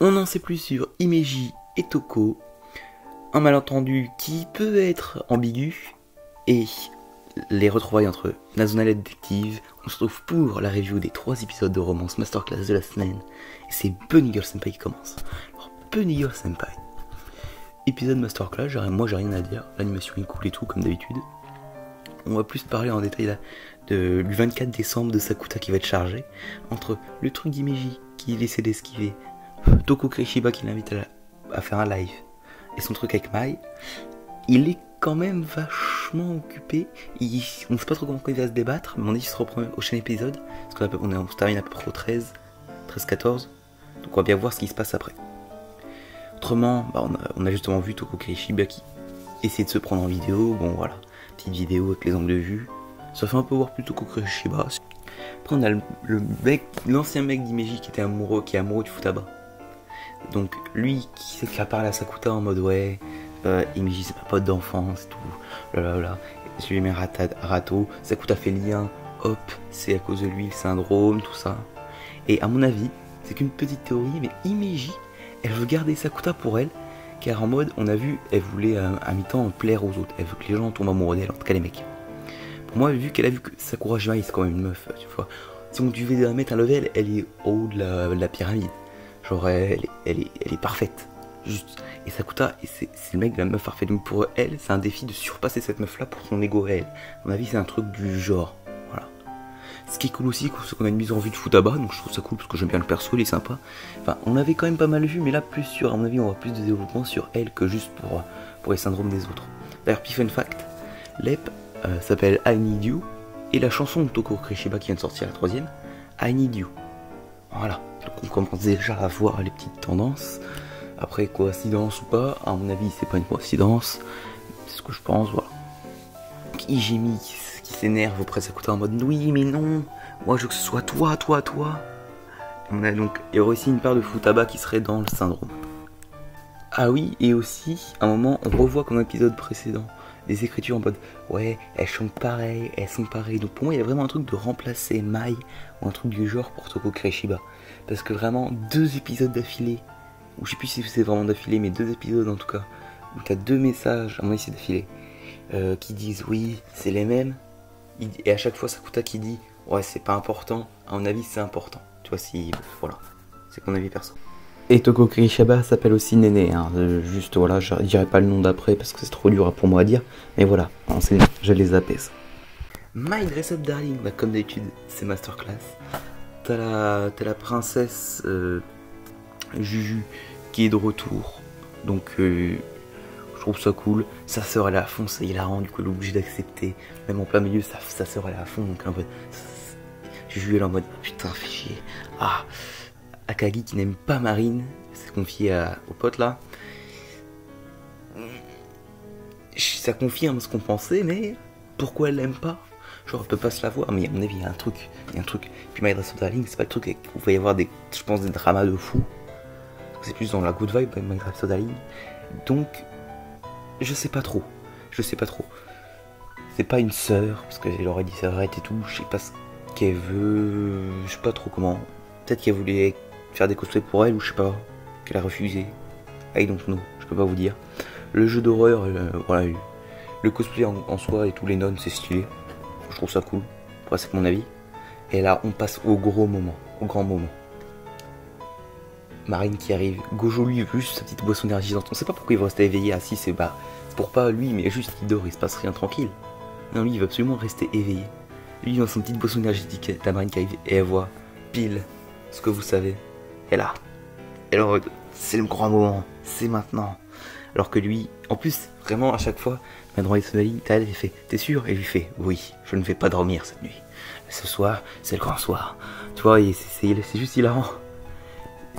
On n'en sait plus sur Himeji et Toko, un malentendu qui peut être ambigu, et les retrouvailles entre Nazuna et la détective. On se retrouve pour la review des 3 épisodes de romance masterclass de la semaine, et c'est Bunny Girl Senpai qui commence. Alors Bunny Girl Senpai, épisode masterclass, moi j'ai rien à dire, l'animation est cool et tout comme d'habitude. On va plus parler en détail là du 24 décembre de Sakuta qui va être chargé, entre le truc d'Himeji qui essaie d'esquiver, Toko Kirishiba qui l'invite à faire un live, et son truc avec Mai. Il est quand même vachement occupé, on ne sait pas trop comment il va se débattre, mais on dit qu'il se reprend au prochain épisode, parce qu'on se termine à peu près au 13-14, donc on va bien voir ce qui se passe après. Autrement, on a justement vu Toko Kirishiba qui essaie de se prendre en vidéo, bon voilà, petite vidéo avec les angles de vue, ça fait un peu voir plus Toko Kirishiba. Après on a l'ancien mec d'Himeji qui est amoureux du Futaba. Donc lui qui a parlé à Sakuta en mode ouais, Himeji c'est pas pote d'enfance et tout, blablabla. Je lui mets Rato, Sakuta fait le lien, hop, c'est à cause de lui le syndrome, tout ça. Et à mon avis, c'est qu'une petite théorie, mais Himeji, elle veut garder Sakuta pour elle, car en mode, on a vu, elle voulait à mi-temps plaire aux autres, elle veut que les gens tombent amoureux d'elle, en tout cas les mecs. Pour moi, vu qu'elle a vu que Sakura Jimai c'est quand même une meuf, tu vois, si on devait mettre un level, elle est au haut de la pyramide. Genre elle est parfaite, juste. Et Sakuta, c'est le mec de la meuf parfaite. Donc pour elle, c'est un défi de surpasser cette meuf là pour son ego à elle. À mon avis, c'est un truc du genre, voilà. Ce qui est cool aussi, c'est qu'on a une mise en vue de Futaba, donc je trouve ça cool parce que j'aime bien le perso, il est sympa. Enfin, on l'avait quand même pas mal vu, mais là plus sur, à mon avis, on va plus de développement sur elle que juste pour les syndromes des autres. D'ailleurs, petit fun fact, l'EP s'appelle I Need You, et la chanson de Toko Kirishiba qui vient de sortir, la 3ème, I Need You. Voilà. Donc on commence déjà à voir les petites tendances. Après, coïncidence ou pas, à mon avis c'est pas une coïncidence, c'est ce que je pense, voilà. Donc Ijimi qui s'énerve auprès de Sakuta en mode oui mais non, moi je veux que ce soit toi. On a donc, il y aurait aussi une part de Futaba qui serait dans le syndrome. Ah oui, et aussi, à un moment, on revoit comme l'épisode précédent, des écritures en mode ouais, elles sont pareilles. Donc pour moi, il y a vraiment un truc de remplacer Mai, ou un truc du genre pour Toko Kirishiba. Parce que vraiment, 2 épisodes d'affilée, ou je sais plus si c'est vraiment d'affilée, mais 2 épisodes en tout cas, où t'as 2 messages, à mon avis c'est d'affilée, qui disent oui, c'est les mêmes, et à chaque fois Sakuta qui dit ouais, c'est pas important, à mon avis c'est important. Tu vois, voilà, c'est mon avis perso. Et Toko Kirishiba s'appelle aussi Néné, hein. Juste voilà, je dirais pas le nom d'après parce que c'est trop dur pour moi à dire, mais voilà, j'allais zapper ça. My Dress Up Darling, bah, comme d'habitude, c'est masterclass. T'as la princesse Juju qui est de retour, donc je trouve ça cool. Sa sœur elle est à fond, ça hilarant, du coup elle est obligée d'accepter, même en plein milieu, sa sœur elle est à fond, donc en mode Juju elle est en mode putain fais chier. Ah, Akagi qui n'aime pas Marine, s'est confié au pote là. Ça confirme ce qu'on pensait, mais pourquoi elle l'aime pas? Genre, elle peut pas se la voir, mais à mon avis, il y a un truc. Puis My Dress Up Darling, c'est pas le truc où il va y avoir je pense, des dramas de fou. C'est plus dans la good vibe, My Dress Up Darling. Donc, je sais pas trop. C'est pas une sœur, parce qu'elle aurait dit ça arrête et tout. Je sais pas ce qu'elle veut. Je sais pas trop comment. Peut-être qu'elle voulait faire des cosplays pour elle, ou je sais pas. Qu'elle a refusé. I don't know, je peux pas vous dire. Le jeu d'horreur, voilà. Le cosplay en soi et tous les nonnes, c'est stylé. Je trouve ça cool. Après, c'est mon avis. Et là, on passe au grand moment. Marine qui arrive. Gojo, lui, juste sa petite boisson énergisante. On sait pas pourquoi il va rester éveillé assis. C'est pour pas lui, mais juste il dort, il se passe rien tranquille. Non, lui, il va absolument rester éveillé. Lui, dans son petite boisson énergétique, la Marine qui arrive et elle voit pile ce que vous savez. Et là, alors, c'est le grand moment. C'est maintenant. Alors que lui, en plus, vraiment, à chaque fois, dans les souvenirs, il fait t'es sûr? Et lui fait oui, je ne vais pas dormir cette nuit. Ce soir, c'est le grand soir. Tu vois, c'est juste hilarant.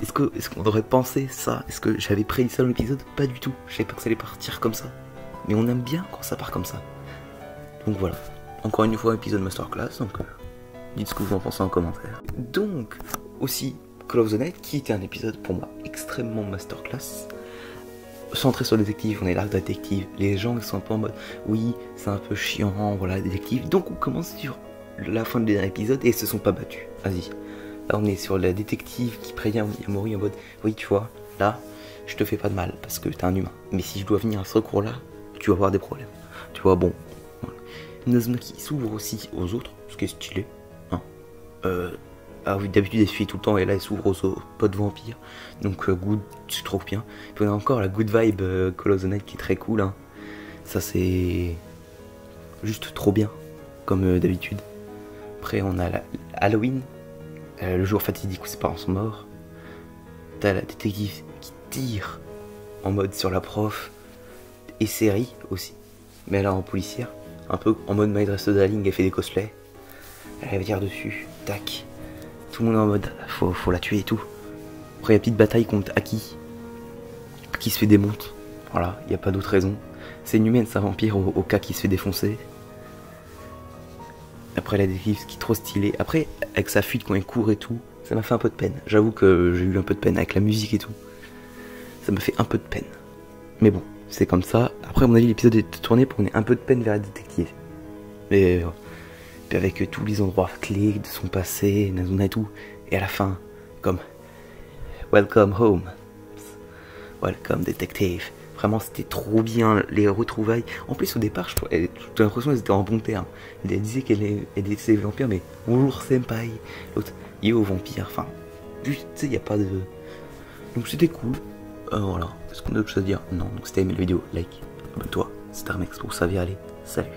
Est-ce qu'on aurait pensé ça? Est-ce que j'avais prédit ça dans l'épisode? Pas du tout. Je savais pas que ça allait partir comme ça. Mais on aime bien quand ça part comme ça. Donc voilà. Encore une fois, épisode masterclass. Donc dites ce que vous en pensez en commentaire. Donc, aussi, Call of the Night, qui était un épisode pour moi extrêmement masterclass. Centré sur le détective, on est là, détective. Les gens ils sont un peu en mode oui, c'est un peu chiant, voilà, détective. Donc on commence sur la fin du dernier épisode et ils se sont pas battus. Vas-y. Là on est sur la détective qui prévient Yamori en mode oui tu vois, là je te fais pas de mal parce que t'es un humain. Mais si je dois venir à ce secours là, tu vas avoir des problèmes. Tu vois, bon. Voilà. Nazuna qui s'ouvre aussi aux autres, ce qui est stylé. Hein. Ah oui, d'habitude elle se fait tout le temps et là elle s'ouvre aux potes vampires. Donc good, c'est trop bien. Puis on a encore la good vibe Call of the Night qui est très cool. Hein. Ça c'est juste trop bien, comme d'habitude. Après on a Halloween, le jour fatidique où ses parents sont morts. T'as la détective qui tire en mode sur la prof. Et série aussi. Mais là en policière. Un peu en mode My Dress Darling, elle fait des cosplays. Elle va dire dessus. Tac. Tout le monde est en mode faut la tuer et tout. Après il y a une petite bataille contre Aki. Qui se fait démonter. Voilà, il n'y a pas d'autre raison. C'est une humaine, c'est un vampire au cas qui se fait défoncer. Après la détective qui est trop stylée. Après, avec sa fuite quand elle court et tout, ça m'a fait un peu de peine. J'avoue que j'ai eu un peu de peine avec la musique et tout. Ça m'a fait un peu de peine. Mais bon, c'est comme ça. Après, à mon avis, l'épisode est tourné pour qu'on ait un peu de peine vers la détective. Mais puis avec tous les endroits clés de son passé, Nazuna et tout. Et à la fin, comme Welcome home. Welcome détective. Vraiment, c'était trop bien, les retrouvailles. En plus, au départ, j'ai l'impression qu'elles étaient en bon terme. Elle disait qu'elle était vampire, mais bonjour senpai. L'autre, yo vampire. Enfin, tu sais, il n'y a pas de... Donc c'était cool. Voilà. Est-ce qu'on a autre chose à dire? Non. Donc si t'as aimé la vidéo, like, abonne-toi. C'était Armex pour ça, allez. Salut.